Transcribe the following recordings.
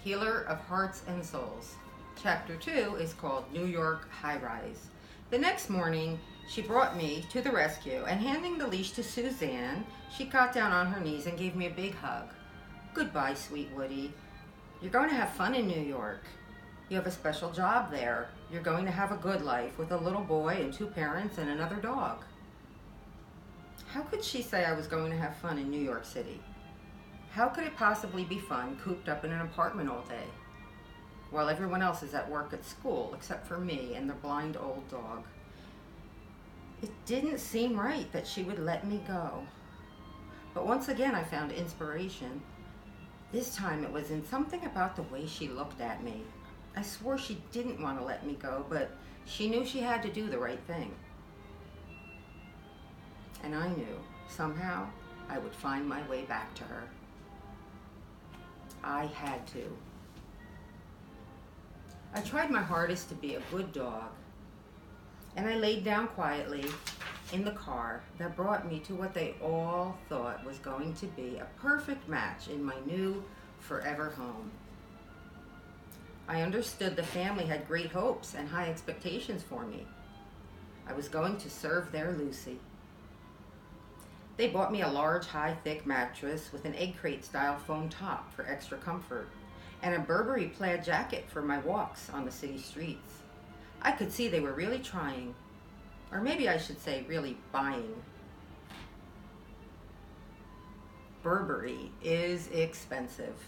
Healer of Hearts and Souls. Chapter 2 is called New York High Rise. The next morning, she brought me to the rescue, and handing the leash to Suzanne, she got down on her knees and gave me a big hug. Goodbye, sweet Woody. You're going to have fun in New York. You have a special job there. You're going to have a good life with a little boy and 2 parents and another dog. How could she say I was going to have fun in New York City? How could it possibly be fun cooped up in an apartment all day, while everyone else is at work at school except for me and the blind old dog? It didn't seem right that she would let me go. But once again I found inspiration. This time it was in something about the way she looked at me. I swore she didn't want to let me go, but she knew she had to do the right thing. And I knew, somehow, I would find my way back to her. I had to. I tried my hardest to be a good dog, and I laid down quietly in the car that brought me to what they all thought was going to be a perfect match in my new forever home. I understood the family had great hopes and high expectations for me. I was going to serve their Lucy. They bought me a large, high, thick mattress with an egg crate style foam top for extra comfort, and a Burberry plaid jacket for my walks on the city streets. I could see they were really trying, or maybe I should say really buying. Burberry is expensive.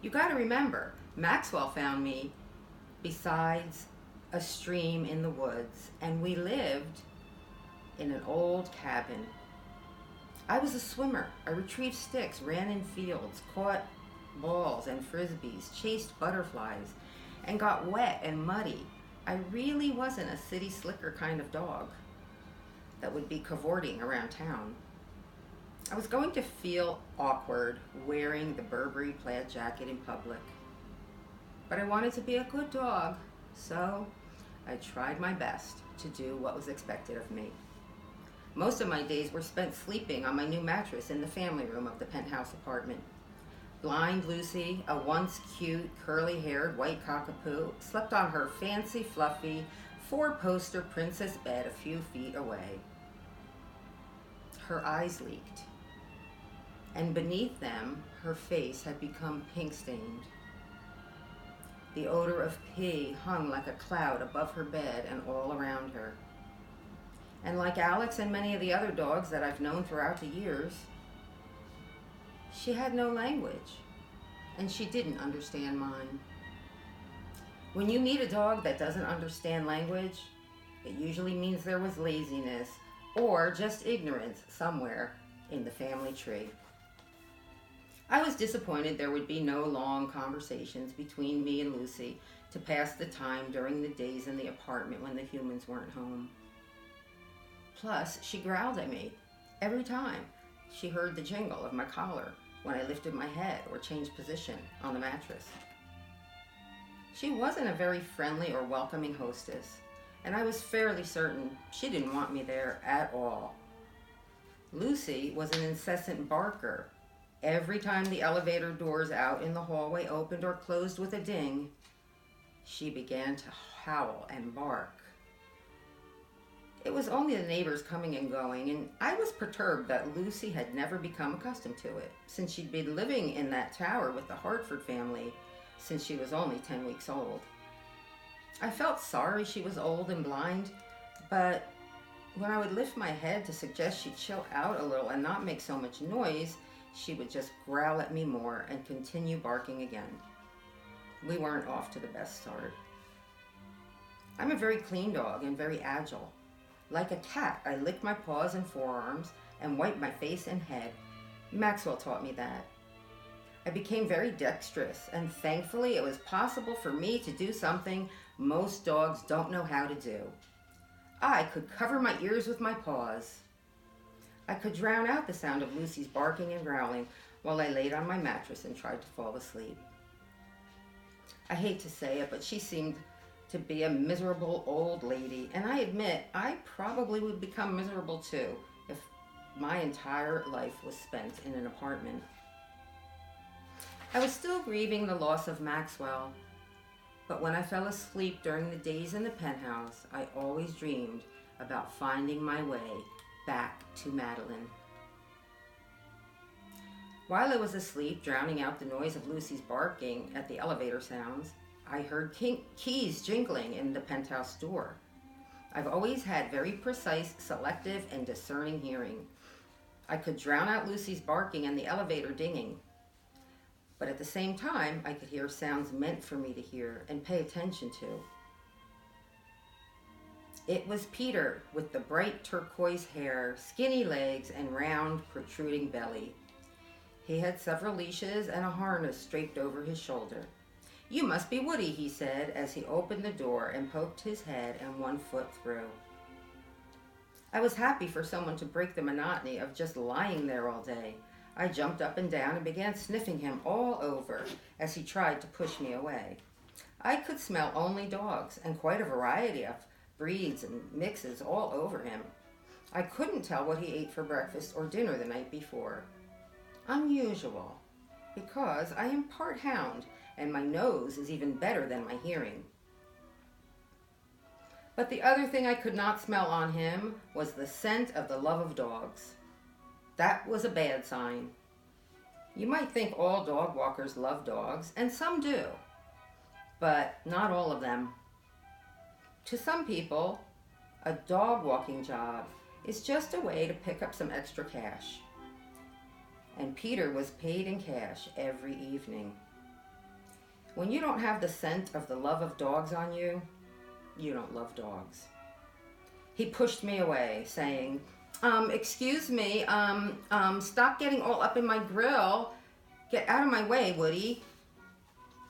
You gotta remember, Maxwell found me besides a stream in the woods, and we lived in an old cabin. I was a swimmer. I retrieved sticks, ran in fields, caught balls and frisbees, chased butterflies, and got wet and muddy. I really wasn't a city slicker kind of dog that would be cavorting around town. I was going to feel awkward wearing the Burberry plaid jacket in public. But I wanted to be a good dog, so I tried my best to do what was expected of me. Most of my days were spent sleeping on my new mattress in the family room of the penthouse apartment. Blind Lucy, a once cute, curly-haired white cockapoo, slept on her fancy, fluffy, 4-poster princess bed a few feet away. Her eyes leaked, and beneath them, her face had become pink-stained. The odor of pee hung like a cloud above her bed and all around her. And like Alex and many of the other dogs that I've known throughout the years, she had no language, and she didn't understand mine. When you meet a dog that doesn't understand language, it usually means there was laziness or just ignorance somewhere in the family tree. I was disappointed there would be no long conversations between me and Lucy to pass the time during the days in the apartment when the humans weren't home. Plus, she growled at me every time she heard the jingle of my collar when I lifted my head or changed position on the mattress. She wasn't a very friendly or welcoming hostess, and I was fairly certain she didn't want me there at all. Lucy was an incessant barker. Every time the elevator doors out in the hallway opened or closed with a ding, she began to howl and bark. It was only the neighbors coming and going, and I was perturbed that Lucy had never become accustomed to it, since she'd been living in that tower with the Hartford family since she was only 10 weeks old. I felt sorry she was old and blind, but when I would lift my head to suggest she chill out a little and not make so much noise, she would just growl at me more and continue barking again. We weren't off to the best start. I'm a very clean dog and very agile. Like a cat, I lick my paws and forearms and wipe my face and head. Maxwell taught me that. I became very dexterous, and thankfully it was possible for me to do something most dogs don't know how to do. I could cover my ears with my paws. I could drown out the sound of Lucy's barking and growling while I laid on my mattress and tried to fall asleep. I hate to say it, but she seemed to be a miserable old lady, and I admit I probably would become miserable too if my entire life was spent in an apartment. I was still grieving the loss of Maxwell, but when I fell asleep during the days in the penthouse, I always dreamed about finding my way back to Madolyn. While I was asleep, drowning out the noise of Lucy's barking at the elevator sounds, I heard keys jingling in the penthouse door. I've always had very precise, selective, and discerning hearing. I could drown out Lucy's barking and the elevator dinging. But at the same time, I could hear sounds meant for me to hear and pay attention to. It was Peter with the bright turquoise hair, skinny legs, and round, protruding belly. He had several leashes and a harness draped over his shoulder. "You must be Woody," he said as he opened the door and poked his head and one foot through. I was happy for someone to break the monotony of just lying there all day. I jumped up and down and began sniffing him all over as he tried to push me away. I could smell only dogs and quite a variety of breeds and mixes all over him. I couldn't tell what he ate for breakfast or dinner the night before. Unusual, because I am part hound and my nose is even better than my hearing. But the other thing I could not smell on him was the scent of the love of dogs. That was a bad sign. You might think all dog walkers love dogs, and some do, but not all of them. To some people, a dog walking job is just a way to pick up some extra cash. And Peter was paid in cash every evening. When you don't have the scent of the love of dogs on you, you don't love dogs. He pushed me away, saying, excuse me, stop getting all up in my grill. Get out of my way, Woody."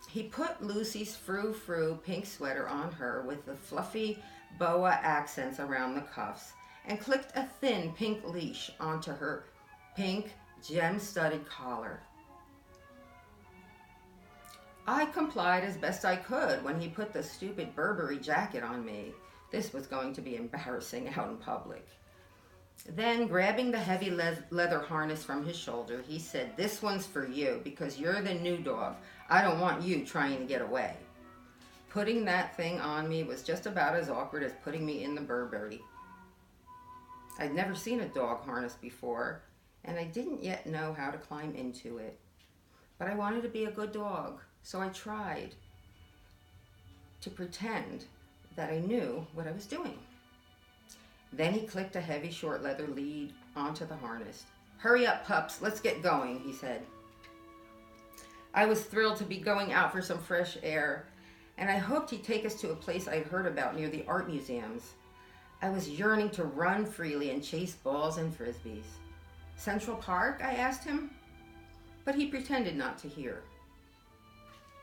He put Lucy's frou-frou pink sweater on her with the fluffy boa accents around the cuffs and clicked a thin pink leash onto her pink gem-studded collar. I complied as best I could when he put the stupid Burberry jacket on me. This was going to be embarrassing out in public. Then, grabbing the heavy leather harness from his shoulder, he said, "This one's for you because you're the new dog. I don't want you trying to get away." Putting that thing on me was just about as awkward as putting me in the Burberry. I'd never seen a dog harness before, and I didn't yet know how to climb into it. But I wanted to be a good dog, so I tried to pretend that I knew what I was doing. Then he clicked a heavy short leather lead onto the harness. "Hurry up, pups, let's get going," he said. I was thrilled to be going out for some fresh air, and I hoped he'd take us to a place I'd heard about near the art museums. I was yearning to run freely and chase balls and frisbees. "Central Park?" I asked him, but he pretended not to hear.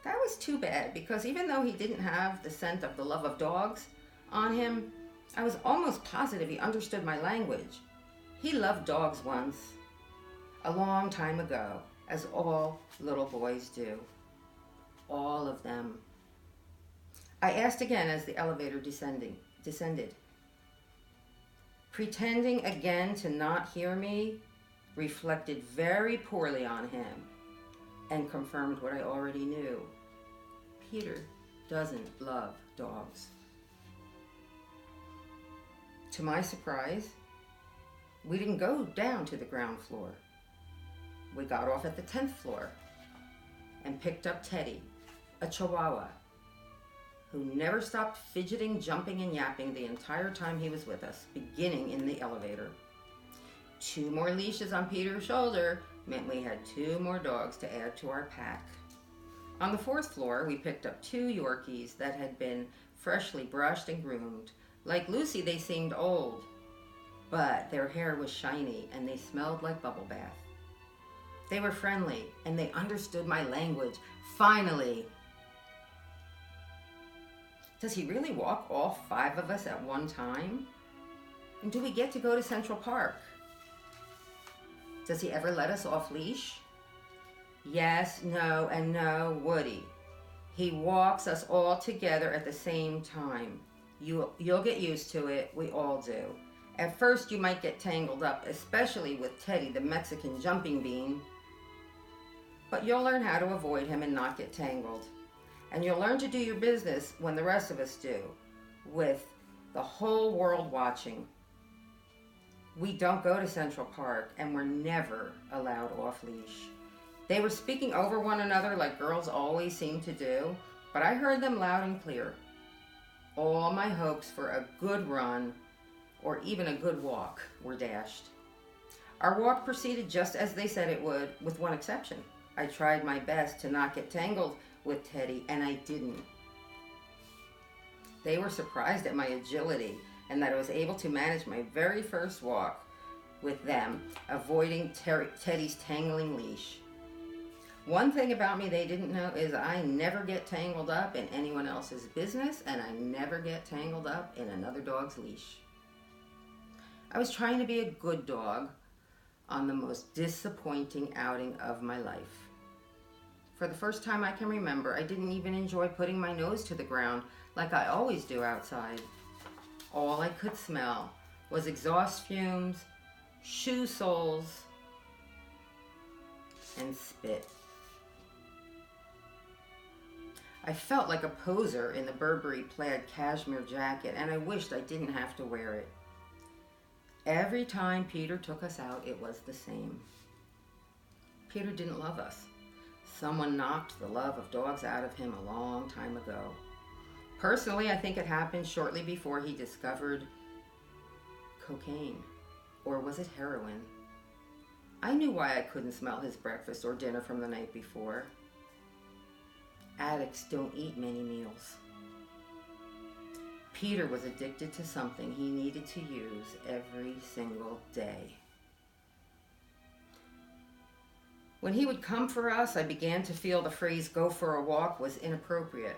That was too bad, because even though he didn't have the scent of the love of dogs on him, I was almost positive he understood my language. He loved dogs once, a long time ago, as all little boys do. All of them. I asked again as the elevator descended. Pretending again to not hear me reflected very poorly on him and confirmed what I already knew. Peter doesn't love dogs. To my surprise, we didn't go down to the ground floor. We got off at the 10th floor and picked up Teddy, a Chihuahua, who never stopped fidgeting, jumping, and yapping the entire time he was with us, beginning in the elevator. 2 more leashes on Peter's shoulder meant we had 2 more dogs to add to our pack. On the 4th floor, we picked up 2 Yorkies that had been freshly brushed and groomed. Like Lucy, they seemed old, but their hair was shiny and they smelled like bubble bath. They were friendly and they understood my language. Finally! Does he really walk all 5 of us at one time? And do we get to go to Central Park? Does he ever let us off leash? Yes, no, and no, Woody. He walks us all together at the same time. You'll get used to it. We all do. At first, you might get tangled up, especially with Teddy, the Mexican jumping bean. But you'll learn how to avoid him and not get tangled. And you'll learn to do your business when the rest of us do, with the whole world watching. We don't go to Central Park, and we're never allowed off-leash. They were speaking over one another like girls always seem to do, but I heard them loud and clear. All my hopes for a good run, or even a good walk, were dashed. Our walk proceeded just as they said it would, with one exception. I tried my best to not get tangled with Teddy, and I didn't. They were surprised at my agility and that I was able to manage my very first walk with them, avoiding Teddy's tangling leash. One thing about me they didn't know is I never get tangled up in anyone else's business, and I never get tangled up in another dog's leash. I was trying to be a good dog on the most disappointing outing of my life. For the first time I can remember, I didn't even enjoy putting my nose to the ground like I always do outside. All I could smell was exhaust fumes, shoe soles, and spit. I felt like a poser in the Burberry plaid cashmere jacket, and I wished I didn't have to wear it. Every time Peter took us out, it was the same. Peter didn't love us. Someone knocked the love of dogs out of him a long time ago. Personally, I think it happened shortly before he discovered cocaine. Or was it heroin? I knew why I couldn't smell his breakfast or dinner from the night before. Addicts don't eat many meals. Peter was addicted to something he needed to use every single day. When he would come for us, I began to feel the phrase "go for a walk" was inappropriate.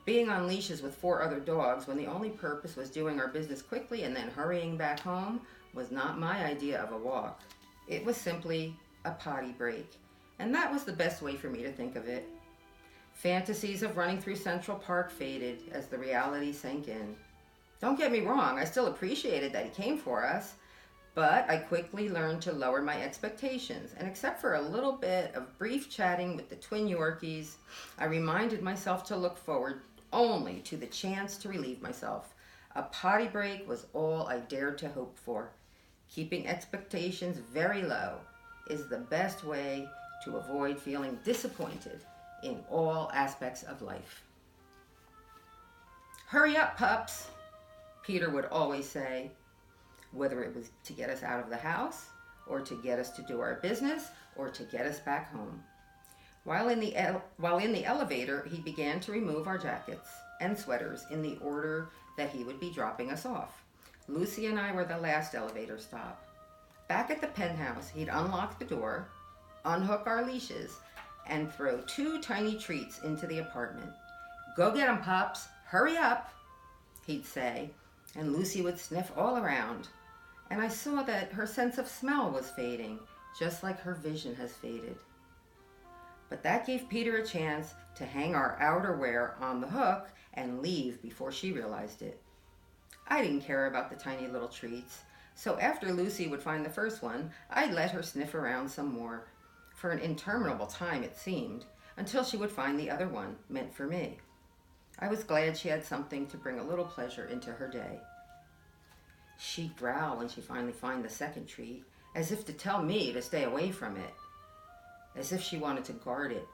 Being on leashes with 4 other dogs when the only purpose was doing our business quickly and then hurrying back home was not my idea of a walk. It was simply a potty break, and that was the best way for me to think of it. Fantasies of running through Central Park faded as the reality sank in. Don't get me wrong, I still appreciated that he came for us, but I quickly learned to lower my expectations, and except for a little bit of brief chatting with the twin Yorkies, I reminded myself to look forward only to the chance to relieve myself. A potty break was all I dared to hope for. Keeping expectations very low is the best way to avoid feeling disappointed in all aspects of life. "Hurry up, pups," Peter would always say, whether it was to get us out of the house, or to get us to do our business, or to get us back home. While in the elevator, he began to remove our jackets and sweaters in the order that he would be dropping us off. Lucy and I were the last elevator stop. Back at the penthouse, he'd unlock the door, unhook our leashes, and throw 2 tiny treats into the apartment. "Go get 'em, pups. Hurry up," he'd say, and Lucy would sniff all around. And I saw that her sense of smell was fading, just like her vision has faded. But that gave Peter a chance to hang our outerwear on the hook and leave before she realized it. I didn't care about the tiny little treats, so after Lucy would find the first one, I'd let her sniff around some more, for an interminable time it seemed, until she would find the other one meant for me. I was glad she had something to bring a little pleasure into her day. She'd growl when she finally found the second treat, as if to tell me to stay away from it, as if she wanted to guard it.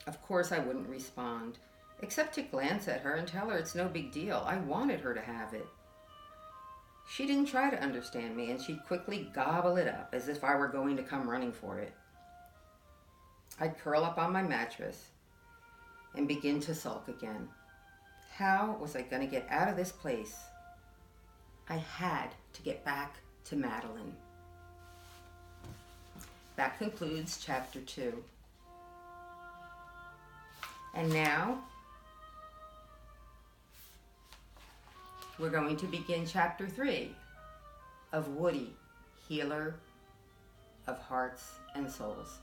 Of course I wouldn't respond, except to glance at her and tell her it's no big deal. I wanted her to have it. She didn't try to understand me, and she'd quickly gobble it up as if I were going to come running for it. I'd curl up on my mattress and begin to sulk again. How was I going to get out of this place? I had to get back to Madolyn. That concludes chapter 2. And now, we're going to begin chapter 3 of Woody, Healer of Hearts and Souls.